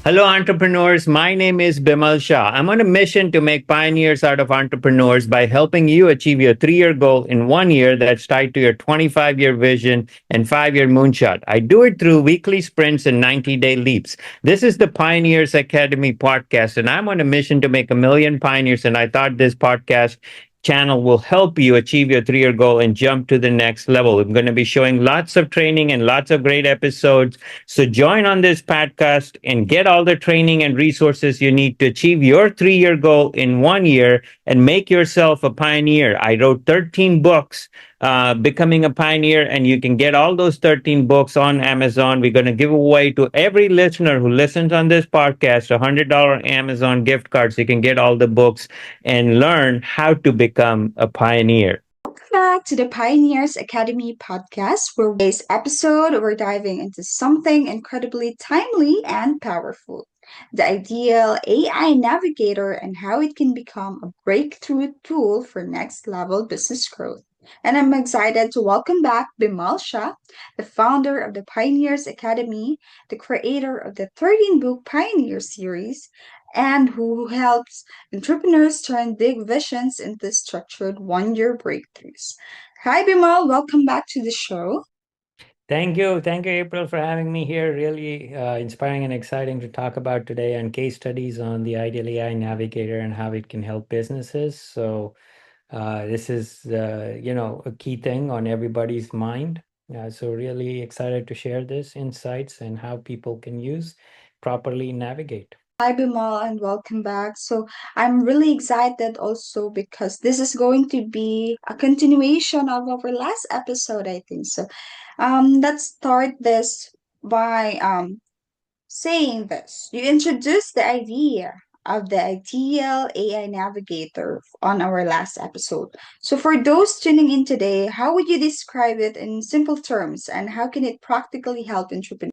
Hello, entrepreneurs. My name is Bimal Shah. I'm on a mission to make pioneers out of entrepreneurs by helping you achieve your 3 year goal in 1 year that's tied to your 25-year vision and 5 year moonshot. I do it through weekly sprints and 90-day leaps. This is the Pioneers Academy podcast, and I'm on a mission to make a million pioneers. And I thought this podcast channel will help you achieve your 3 year goal and jump to the next level. I'm going to be showing lots of training and lots of great episodes, so join on this podcast and get all the training and resources you need to achieve your 3 year goal in 1 year and make yourself a pioneer. I wrote 13 books, Becoming a Pioneer, and you can get all those 13 books on Amazon. We're going to give away to every listener who listens on this podcast a $100 Amazon gift card so you can get all the books and learn how to become a pioneer. Welcome back to the Pioneers Academy podcast, where today's episode we're diving into something incredibly timely and powerful: the Ideal AI Navigator and how it can become a breakthrough tool for next level business growth. And I'm excited to welcome back Bimal Shah, the founder of the Pioneers Academy, the creator of the 13 book Pioneer series, and who helps entrepreneurs turn big visions into structured 1 year breakthroughs. Hi, Bimal. Welcome back to the show. Thank you. Thank you, April, for having me here. Really inspiring and exciting to talk about today, and case studies on the Ideal AI Navigator and how it can help businesses. So this is, a key thing on everybody's mind. So really excited to share this insights and how people can use properly navigate. Hi, Bimal, and welcome back. So, I'm really excited also because this is going to be a continuation of our last episode, I think. So, let's start this by saying this. You introduced the idea of the ideal AI navigator on our last episode. So, for those tuning in today, how would you describe it in simple terms, and how can it practically help entrepreneurs?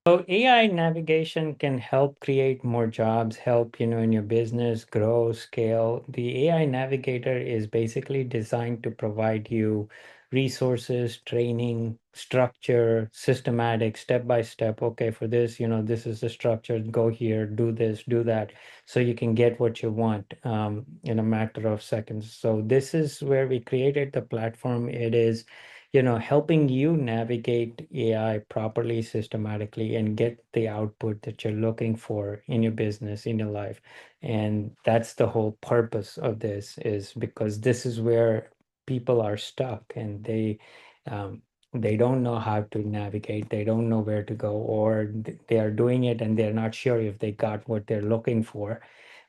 So AI navigation can help create more jobs, help, in your business grow, scale. The AI navigator is basically designed to provide you resources, training, structure, systematic, step by step. Okay, for this, this is the structure. Go here, do this, do that, so you can get what you want in a matter of seconds. So this is where we created the platform. It is helping you navigate AI properly, systematically, and get the output that you're looking for in your business, in your life. And that's the whole purpose of this, is because this is where people are stuck, and um, they don't know how to navigate, they don't know where to go, or they are doing it and they're not sure if they got what they're looking for,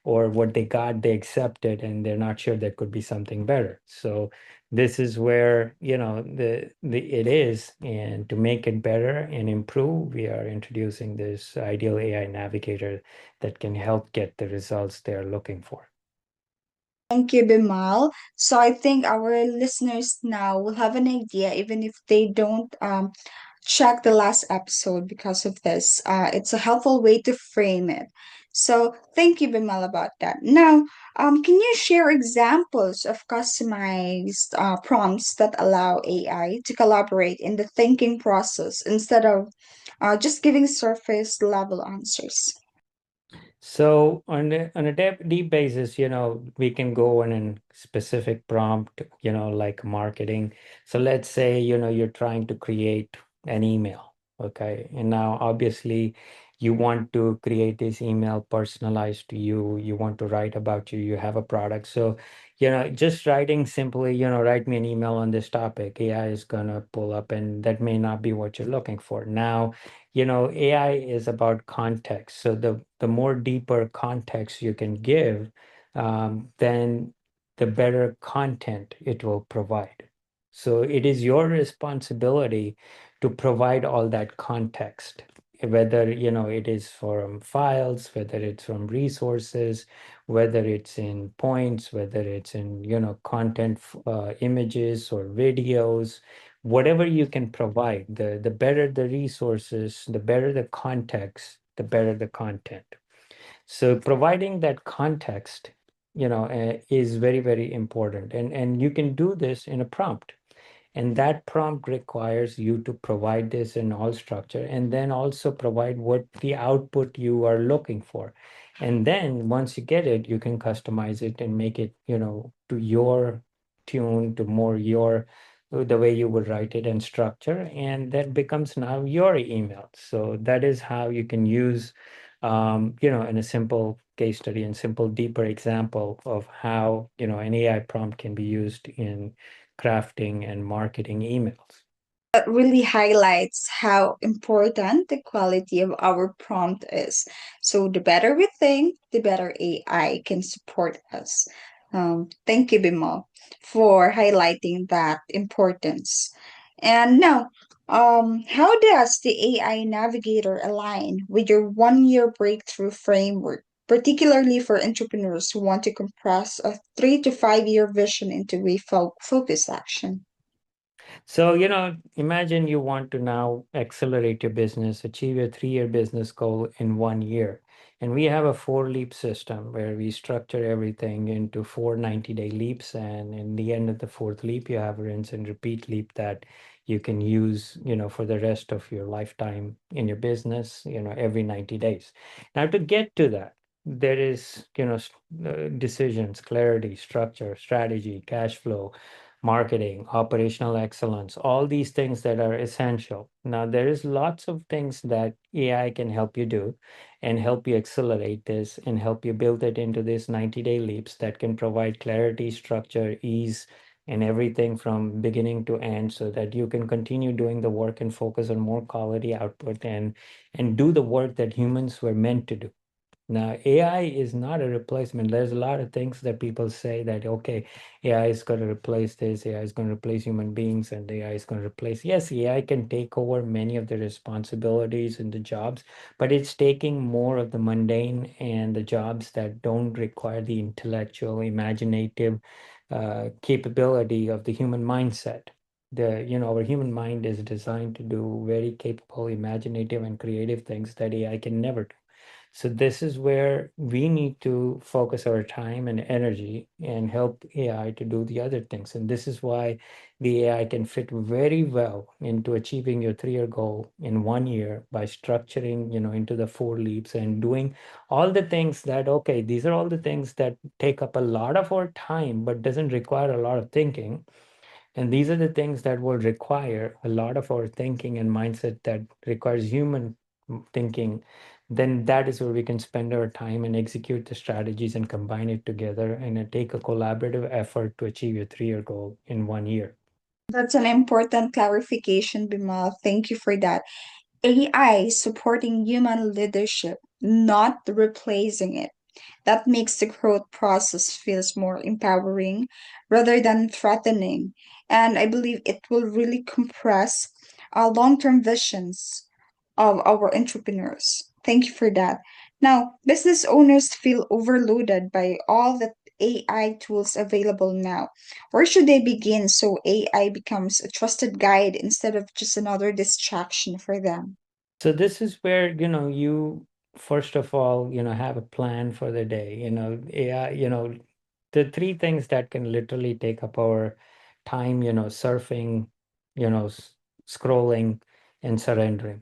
or what they got, they accepted, and they're not sure there could be something better. So this is where the it is, and to make it better and improve, we are introducing this Ideal AI Navigator that can help get the results they're looking for. Thank you, Bimal. So I think our listeners now will have an idea, even if they don't check the last episode because of this. It's a helpful way to frame it. So thank you, Bimal, about that. Now, can you share examples of customized prompts that allow AI to collaborate in the thinking process instead of just giving surface level answers? So on a deep basis, we can go on a specific prompt, like marketing. So let's say, you're trying to create an email, okay? And now obviously you want to create this email personalized to you. You want to write about you. You have a product. So, just writing simply, write me an email on this topic. AI is gonna pull up, and that may not be what you're looking for. Now, AI is about context. So the more deeper context you can give, then the better content it will provide. So it is your responsibility to provide all that context, whether it is from files, whether it's from resources, whether it's in points, whether it's in content, images or videos, whatever you can provide. The better the resources, the better the context, the better the content. So providing that context, is very, very important, and you can do this in a prompt. And that prompt requires you to provide this in all structure and then also provide what the output you are looking for. And then once you get it, you can customize it and make it, to your tune, to more your the way you would write it and structure, and that becomes now your email. So that is how you can use, in a simple case study and simple deeper example of how, an AI prompt can be used in crafting and marketing emails. That really highlights how important the quality of our prompt is. So, the better we think, the better AI can support us. Thank you, Bimal, for highlighting that importance. And now, how does the AI Navigator align with your 1 year breakthrough framework, particularly for entrepreneurs who want to compress a 3 to 5 year vision into a focused action? So, imagine you want to now accelerate your business, achieve your 3-year business goal in 1 year. And we have a 4 leap system where we structure everything into 4 90-day leaps. And in the end of the fourth leap, you have a rinse and repeat leap that you can use, for the rest of your lifetime in your business, every 90 days. Now, to get to that, there is, decisions, clarity, structure, strategy, cash flow, marketing, operational excellence, all these things that are essential. Now, there is lots of things that AI can help you do and help you accelerate this and help you build it into this 90-day leaps that can provide clarity, structure, ease, and everything from beginning to end so that you can continue doing the work and focus on more quality output and do the work that humans were meant to do. Now, AI is not a replacement. There's a lot of things that people say that, okay, AI is going to replace this, AI is going to replace human beings, and AI is going to replace. Yes, AI can take over many of the responsibilities and the jobs, but it's taking more of the mundane and the jobs that don't require the intellectual, imaginative capability of the human mindset. Our human mind is designed to do very capable, imaginative, and creative things that AI can never do. So this is where we need to focus our time and energy and help AI to do the other things. And this is why the AI can fit very well into achieving your 3-year goal in 1 year by structuring, into the 4 leaps and doing all the things that, okay, these are all the things that take up a lot of our time, but doesn't require a lot of thinking. And these are the things that will require a lot of our thinking and mindset that requires human thinking. Then that is where we can spend our time and execute the strategies and combine it together and take a collaborative effort to achieve your 3-year goal in 1 year. That's an important clarification, Bimal. Thank you for that. AI supporting human leadership, not replacing it. That makes the growth process feels more empowering rather than threatening. And I believe it will really compress long-term visions of our entrepreneurs. Thank you for that. Now, business owners feel overloaded by all the AI tools available now. Where should they begin so AI becomes a trusted guide instead of just another distraction for them? So this is where, you first of all, have a plan for the day. AI, the three things that can literally take up our time, surfing, scrolling and surrendering.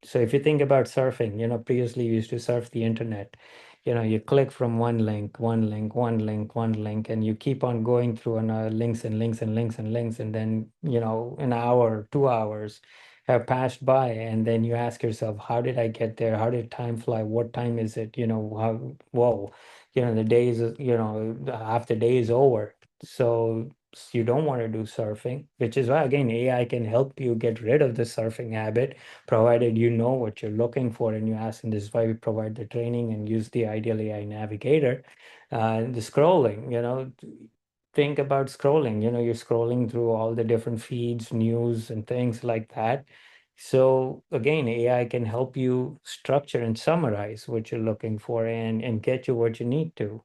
So if you think about surfing, previously you used to surf the internet. You click from one link, one link, one link, one link, and you keep on going through on links and links and links and links, and then an hour, 2 hours have passed by, and then you ask yourself, how did I get there? How did time fly? What time is it? Whoa, the day is, half the day is over. So you don't want to do surfing, which is why again AI can help you get rid of the surfing habit provided you know what you're looking for and you ask. And this is why we provide the training and use the Ideal AI Navigator. The scrolling, think about scrolling. You're scrolling through all the different feeds, news, and things like that. So again, AI can help you structure and summarize what you're looking for and get you what you need to.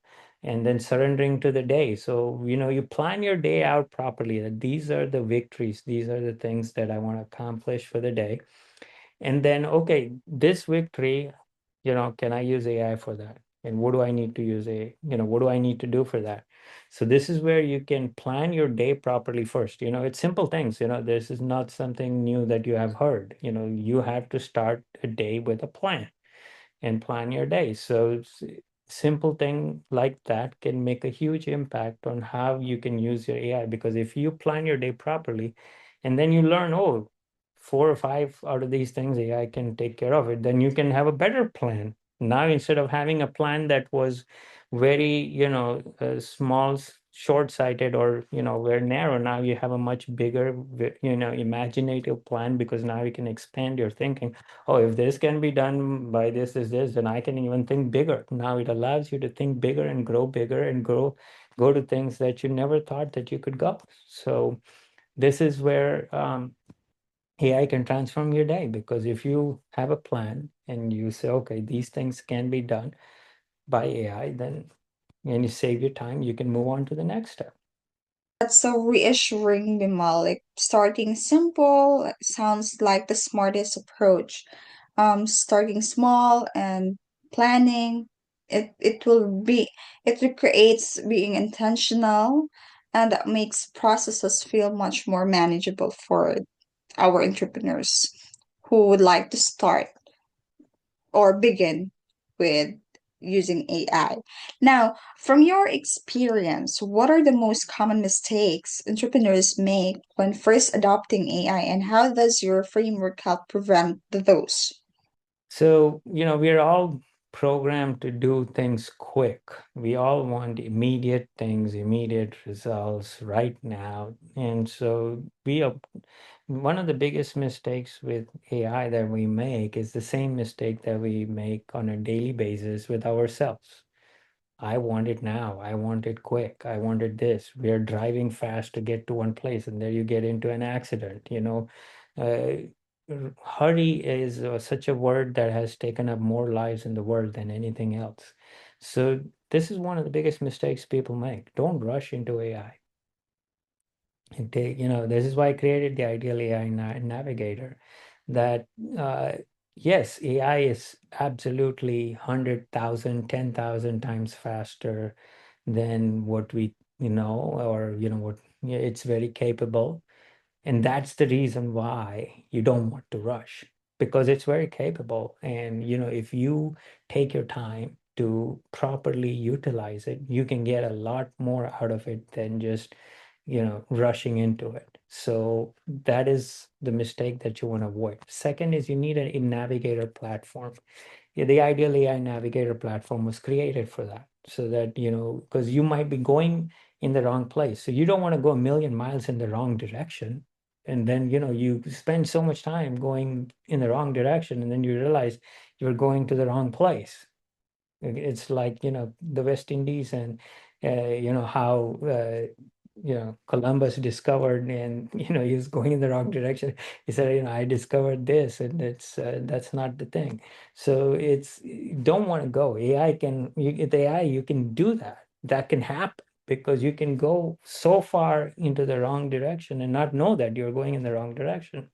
And then surrendering to the day. So, you plan your day out properly. That these are the victories, these are the things that I want to accomplish for the day. And then, okay, this victory, can I use AI for that? And what do I need to use what do I need to do for that? So this is where you can plan your day properly first. It's simple things. This is not something new that you have heard. You have to start a day with a plan and plan your day. So simple thing like that can make a huge impact on how you can use your AI. Because if you plan your day properly and then you learn, oh, four or five out of these things AI can take care of it, then you can have a better plan. Now, instead of having a plan that was very, small, short-sighted, or, very narrow, now you have a much bigger, imaginative plan, because now you can expand your thinking. Oh, if this can be done by this, then I can even think bigger. Now it allows you to think bigger and go to things that you never thought that you could go. So this is where AI can transform your day, because if you have a plan and you say, okay, these things can be done by AI, then and you save your time, you can move on to the next step. That's so reassuring, Bimal. Like starting simple sounds like the smartest approach. Starting small and planning, it creates being intentional, and that makes processes feel much more manageable for our entrepreneurs who would like to start or begin with using AI. Now, from your experience, what are the most common mistakes entrepreneurs make when first adopting AI, and how does your framework help prevent those? So, we're all programmed to do things quick. We all want immediate things, immediate results right now. And so one of the biggest mistakes with AI that we make is the same mistake that we make on a daily basis with ourselves. I want it now. I want it quick. I wanted this. We are driving fast to get to one place, and there you get into an accident. Uh, hurry is such a word that has taken up more lives in the world than anything else. So this is one of the biggest mistakes people make. Don't rush into AI. And this is why I created the Ideal AI Navigator. That yes, AI is absolutely 100,000, 10,000 times faster than what we or what, yeah, it's very capable. And that's the reason why you don't want to rush, because it's very capable. And if you take your time to properly utilize it, you can get a lot more out of it than just rushing into it. So that is the mistake that you want to avoid. Second is, you need a navigator platform. Yeah, the Ideal AI Navigator platform was created for that, so that because you might be going in the wrong place, so you don't want to go a million miles in the wrong direction, and then you spend so much time going in the wrong direction, and then you realize you're going to the wrong place. It's like the West Indies, and how Columbus discovered, and he was going in the wrong direction. He said, I discovered this, and that's not the thing. So it's, you don't want to go. With AI you can do that. That can happen, because you can go so far into the wrong direction and not know that you're going in the wrong direction.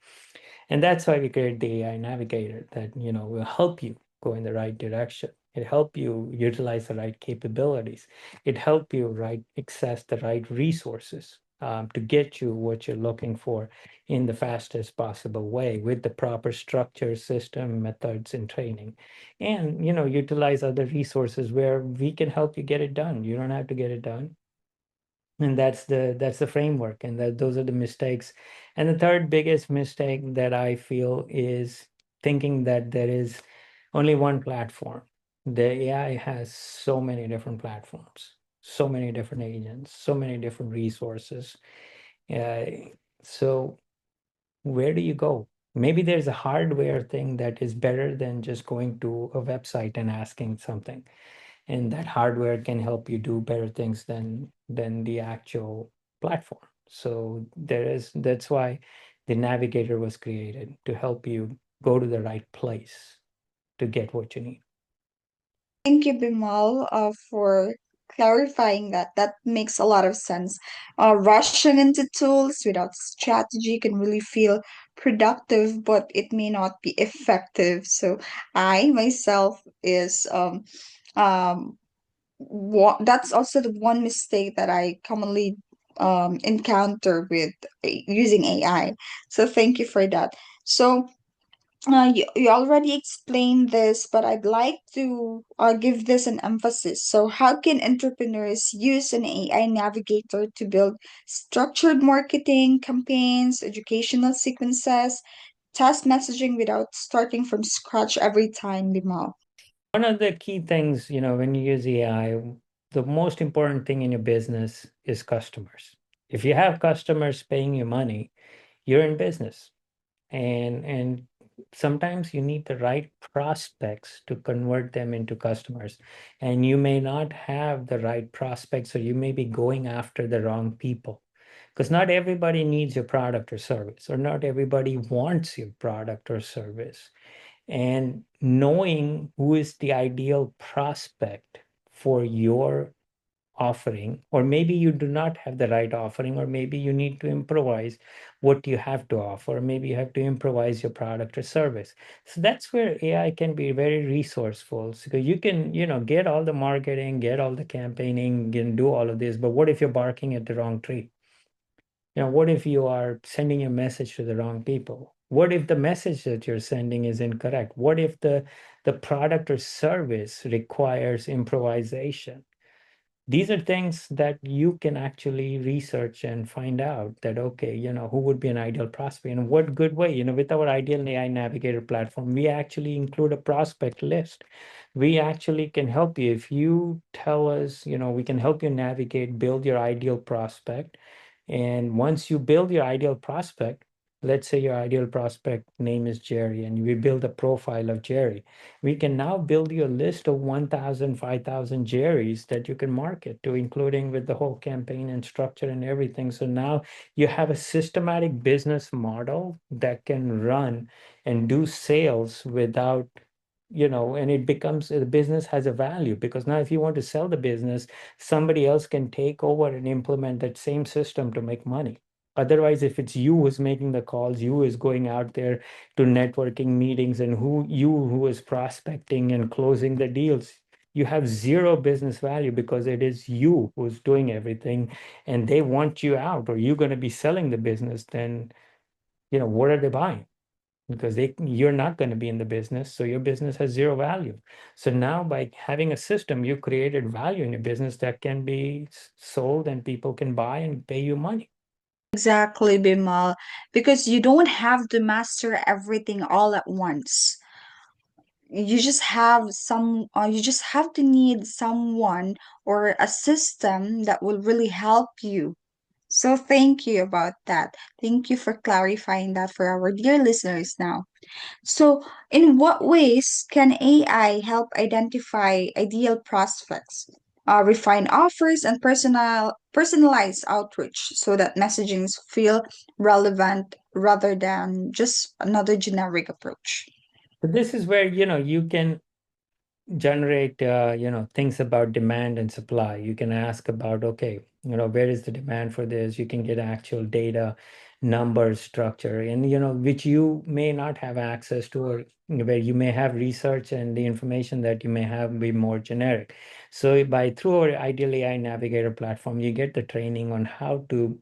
And that's why we created the AI Navigator, that will help you go in the right direction. It help you utilize the right capabilities. It help you access the right resources, to get you what you're looking for in the fastest possible way, with the proper structure, system, methods, and training. And utilize other resources where we can help you get it done. You don't have to get it done. And that's the framework, and those are the mistakes. And the third biggest mistake that I feel is thinking that there is only one platform. The AI has so many different platforms, so many different agents, so many different resources. uh, so where do you go? Maybe there's a hardware thing that is better than just going to a website and asking something, and that hardware can help you do better things than the actual platform. So that's why the navigator was created, to help you go to the right place to get what you need. Thank you, Bimal, for clarifying that. That makes a lot of sense. Rushing into tools without strategy can really feel productive, but it may not be effective. So I myself is Um, that's also the one mistake that I commonly encounter with using AI. So thank you for that. So you already explained this, but I'd like to give this an emphasis. So, how can entrepreneurs use an AI navigator to build structured marketing campaigns, educational sequences, test messaging without starting from scratch every time, Limal? One of the key things, when you use AI, the most important thing in your business is customers. If you have customers paying you money, you're in business. And sometimes you need the right prospects to convert them into customers. And you may not have the right prospects, or you may be going after the wrong people. Because not everybody needs your product or service, or not everybody wants your product or service. And knowing who is the ideal prospect for your offering, or maybe you do not have the right offering, or maybe you need to improvise what you have to offer, maybe you have to improvise your product or service. So that's where AI can be very resourceful. So you can, get all the marketing, get all the campaigning, and do all of this, but what if you're barking at the wrong tree? What if you are sending a message to the wrong people? What if the message that you're sending is incorrect? What if the product or service requires improvisation? These are things that you can actually research and find out that, okay, who would be an ideal prospect, and what good way. With our Ideal AI Navigator platform, we actually include a prospect list. We actually can help you. If you tell us, we can help you navigate, build your ideal prospect. And once you build your ideal prospect, let's say your ideal prospect name is Jerry, and we build a profile of Jerry, we can now build you a list of 1,000, 5,000 Jerry's that you can market to, including with the whole campaign and structure and everything. So now you have a systematic business model that can run and do sales without, and it becomes, the business has a value, because now if you want to sell the business, somebody else can take over and implement that same system to make money. Otherwise, if it's you who's making the calls, you is going out there to networking meetings, and who is prospecting and closing the deals, you have zero business value, because it is you who's doing everything, and they want you out, or you're going to be selling the business. Then, what are they buying? Because you're not going to be in the business, so your business has zero value. So now, by having a system, you created value in your business that can be sold, and people can buy and pay you money. Exactly, Bimal, because you don't have to master everything all at once. You just have to need someone or a system that will really help you. So thank you about that. Thank you for clarifying that for our dear listeners now. So, in what ways can AI help identify ideal prospects, refine offers, and personalize outreach so that messagings feel relevant rather than just another generic approach? But this is where, you can generate things about demand and supply. You can ask about, okay, where is the demand for this? You can get actual data, numbers, structure, and which you may not have access to, or where you may have research, and the information that you may have be more generic. So by through our Ideal AI Navigator platform, you get the training on how to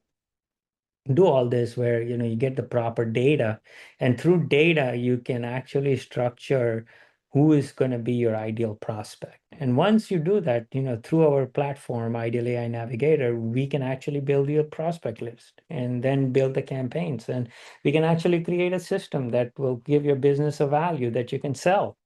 do all this, where you get the proper data, and through data you can actually structure who is going to be your ideal prospect. And once you do that, through our platform Ideal AI Navigator, we can actually build you a prospect list, and then build the campaigns, and we can actually create a system that will give your business a value that you can sell.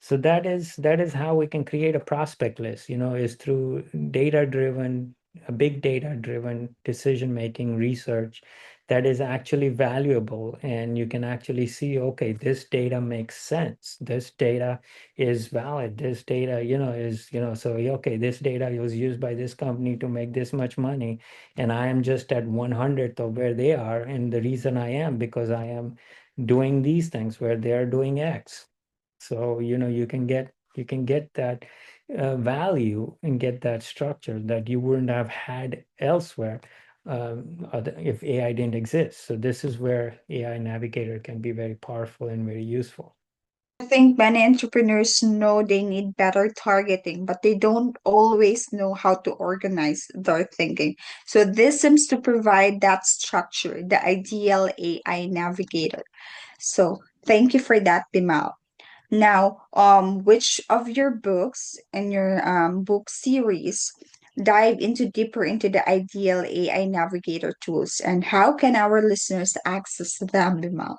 So that is how we can create a prospect list, is through data driven, a big data driven decision making research that is actually valuable. And you can actually see, okay, this data makes sense. This data is valid. This data, is, so okay, this data was used by this company to make this much money. And I am just at 100th of where they are. And the reason I am, because I am doing these things where they are doing X. So, you can get that value, and get that structure that you wouldn't have had elsewhere, if AI didn't exist. So this is where AI Navigator can be very powerful and very useful. I think many entrepreneurs know they need better targeting, but they don't always know how to organize their thinking. So this seems to provide that structure, the ideal AI navigator. So thank you for that, Bimal. Now, which of your books and your book series dive into deeper into the ideal AI navigator tools, and how can our listeners access them, Bimal?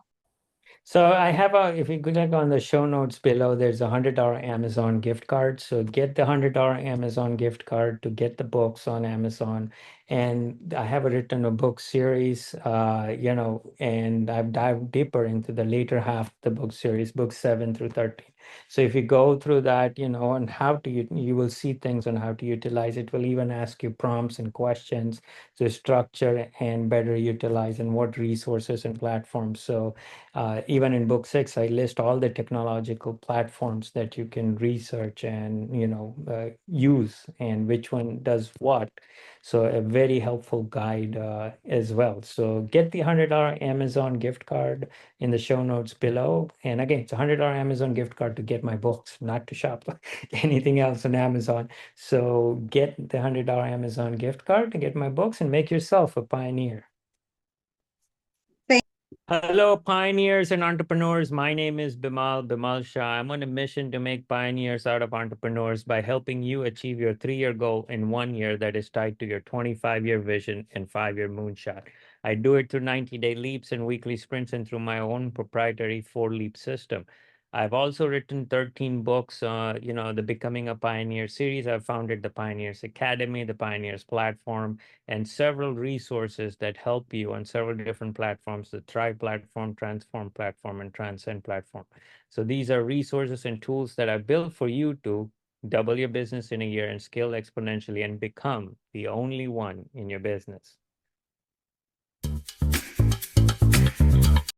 So I have a, if you click on the show notes below, there's $100 Amazon gift card. So get the $100 Amazon gift card to get the books on Amazon. And I have written a book series, and I've dived deeper into the later half of the book series, books 7 through 13. So if you go through that, on how to, you will see things on how to utilize it. Will even ask you prompts and questions to structure and better utilize and what resources and platforms. So even in book 6, I list all the technological platforms that you can research and use, and which one does what. So a very helpful guide as well. So get the $100 Amazon gift card in the show notes below. And again, it's $100 Amazon gift card to get my books, not to shop anything else on Amazon. So get the $100 Amazon gift card to get my books and make yourself a pioneer. Hello, pioneers and entrepreneurs. My name is Bimal Shah. I'm on a mission to make pioneers out of entrepreneurs by helping you achieve your 3-year goal in 1 year that is tied to your 25-year vision and 5-year moonshot. I do it through 90-day leaps and weekly sprints and through my own proprietary 4-leap system. I've also written 13 books, the Becoming a Pioneer series. I've founded the Pioneers Academy, the Pioneers platform, and several resources that help you on several different platforms: the Thrive platform, Transform platform, and Transcend platform. So these are resources and tools that I built for you to double your business in a year and scale exponentially and become the only one in your business.